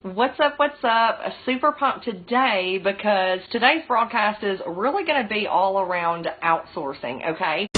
What's up, what's up? Super pumped today because today's broadcast is really going to be all around outsourcing, okay?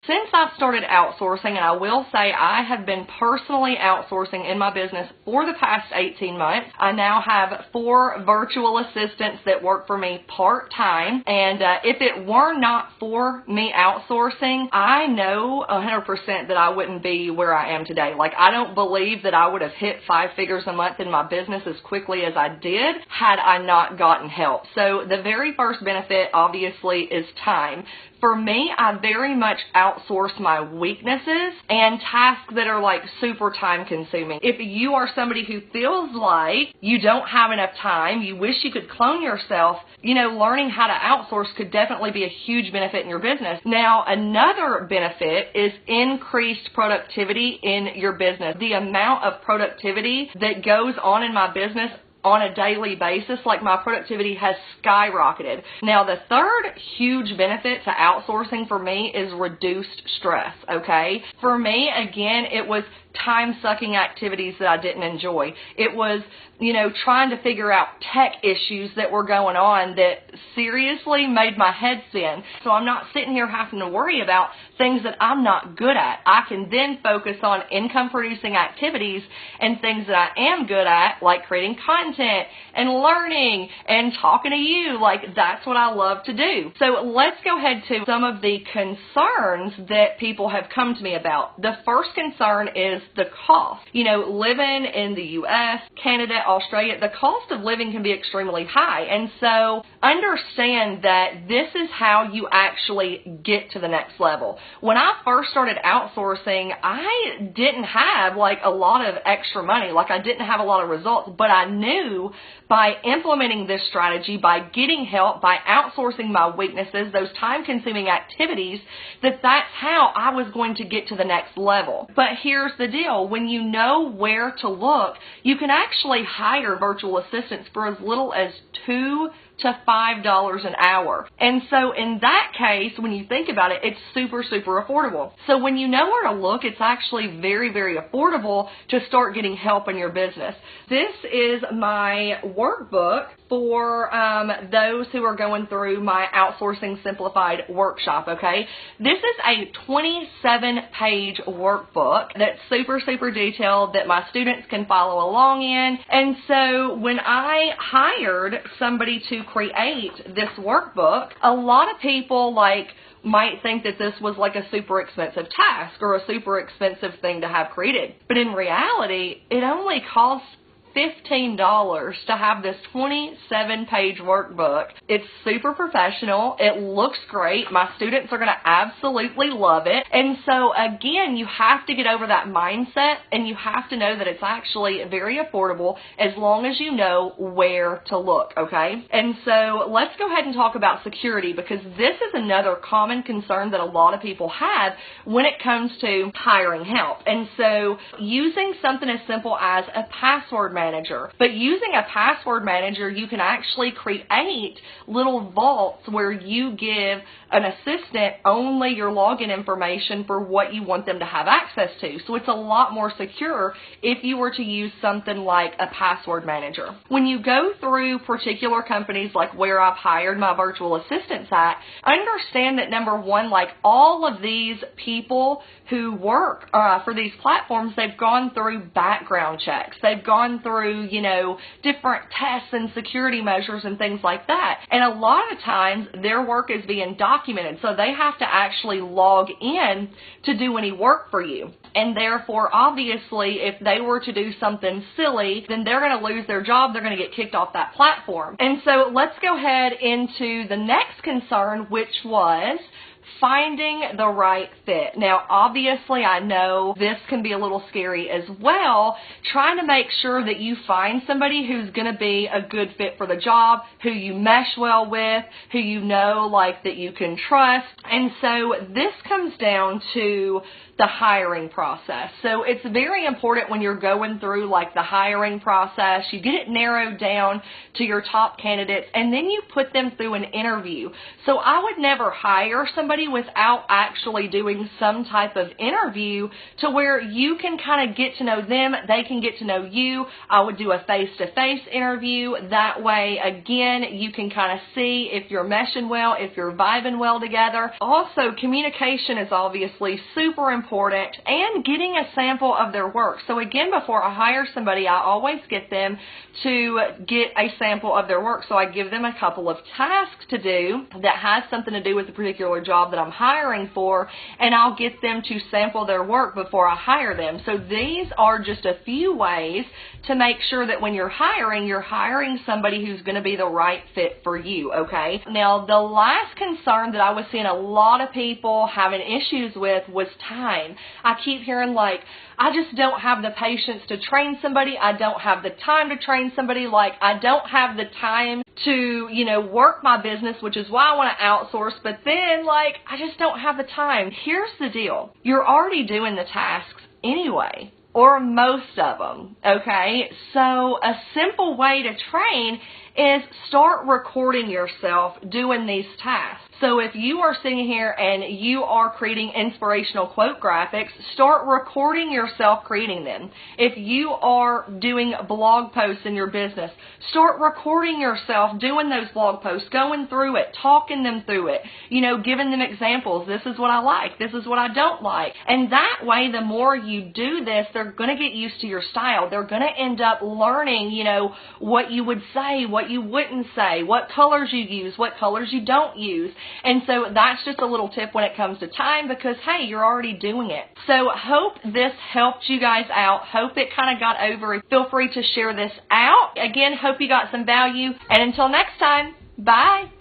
Since I've started outsourcing, and I will say I have been personally outsourcing in my business for the past 18 months, I now have 4 virtual assistants that work for me part-time, and if it were not for me outsourcing, I know 100% that I wouldn't be where I am today. Like, I don't believe that I would have hit 5 figures a month in my business as quickly as I did had I not gotten help. So the very first benefit, obviously, is time. For me, I very much outsource my weaknesses and tasks that are like super time consuming. If you are somebody who feels like you don't have enough time, you wish you could clone yourself, learning how to outsource could definitely be a huge benefit in your business. Now, another benefit is increased productivity in your business. The amount of productivity that goes on in my business on a daily basis, like my productivity has skyrocketed. Now, the third huge benefit to outsourcing for me is reduced stress, okay? For me, again, it was time-sucking activities that I didn't enjoy. It was, trying to figure out tech issues that were going on that seriously made my head spin. So I'm not sitting here having to worry about things that I'm not good at. I can then focus on income-producing activities and things that I am good at, like creating content and learning and talking to you. Like, that's what I love to do. So let's go ahead to some of the concerns that people have come to me about. The first concern is the cost. Living in the U.S., Canada, Australia, the cost of living can be extremely high. And so understand that this is how you actually get to the next level. When I first started outsourcing, I didn't have like a lot of extra money. Like, I didn't have a lot of results, but I knew by implementing this strategy, by getting help, by outsourcing my weaknesses, those time-consuming activities, that's how I was going to get to the next level. But here's the deal. When you know where to look, you can actually hire virtual assistants for as little as $2 to $5 an hour. And so in that case, when you think about it, it's super, super affordable. So when you know where to look, it's actually very, very affordable to start getting help in your business. This is my workbook for those who are going through my Outsourcing Simplified workshop, okay? This is a 27-page workbook that's super, super detailed that my students can follow along in. And so when I hired somebody to create this workbook, a lot of people might think that this was like a super expensive task or a super expensive thing to have created. But in reality, it only costs $15 to have this 27-page workbook. It's super professional. It looks great. My students are going to absolutely love it. And so again, you have to get over that mindset, and you have to know that it's actually very affordable as long as you know where to look, okay? And so let's go ahead and talk about security, because this is another common concern that a lot of people have when it comes to hiring help. And so using something as simple as a password manager. But using a password manager, you can actually create little vaults where you give an assistant only your login information for what you want them to have access to. So it's a lot more secure if you were to use something like a password manager. When you go through particular companies like where I've hired my virtual assistants at, understand that number one, like all of these people who work for these platforms, they've gone through background checks. They've gone through, different tests and security measures and things like that. And a lot of times their work is being documented, so they have to actually log in to do any work for you. And therefore, obviously, if they were to do something silly, then they're going to lose their job. They're going to get kicked off that platform. And so let's go ahead into the next concern, which was finding the right fit. Now, obviously, I know this can be a little scary as well, trying to make sure that you find somebody who's going to be a good fit for the job, who you mesh well with, who that you can trust. And so this comes down to the hiring process. So it's very important when you're going through the hiring process, you get it narrowed down to your top candidates, and then you put them through an interview. So I would never hire somebody somebody without actually doing some type of interview to where you can kind of get to know them, they can get to know you. I would do a face-to-face interview. That way, again, you can kind of see if you're meshing well, if you're vibing well together. Also, communication is obviously super important, and getting a sample of their work. So again, before I hire somebody, I always get them to get a sample of their work. So I give them a couple of tasks to do that has something to do with the particular job that I'm hiring for, and I'll get them to sample their work before I hire them. So these are just a few ways to make sure that when you're hiring somebody who's going to be the right fit for you, okay? Now, the last concern that I was seeing a lot of people having issues with was time. I keep hearing like, I just don't have the patience to train somebody. I don't have the time to train somebody. Like, I don't have the time to, work my business, which is why I want to outsource. But then, like, I just don't have the time. Here's the deal. You're already doing the tasks anyway, or most of them, okay? So a simple way to train is start recording yourself doing these tasks. So if you are sitting here and you are creating inspirational quote graphics, start recording yourself creating them. If you are doing blog posts in your business, start recording yourself doing those blog posts, going through it, talking them through it, giving them examples. This is what I like. This is what I don't like. And that way, the more you do this, they're going to get used to your style. They're going to end up learning, what you would say, what you wouldn't say, what colors you use, what colors you don't use. And so that's just a little tip when it comes to time because, hey, you're already doing it. So hope this helped you guys out. Hope it kind of got over. Feel free to share this out. Again, hope you got some value. And until next time, bye.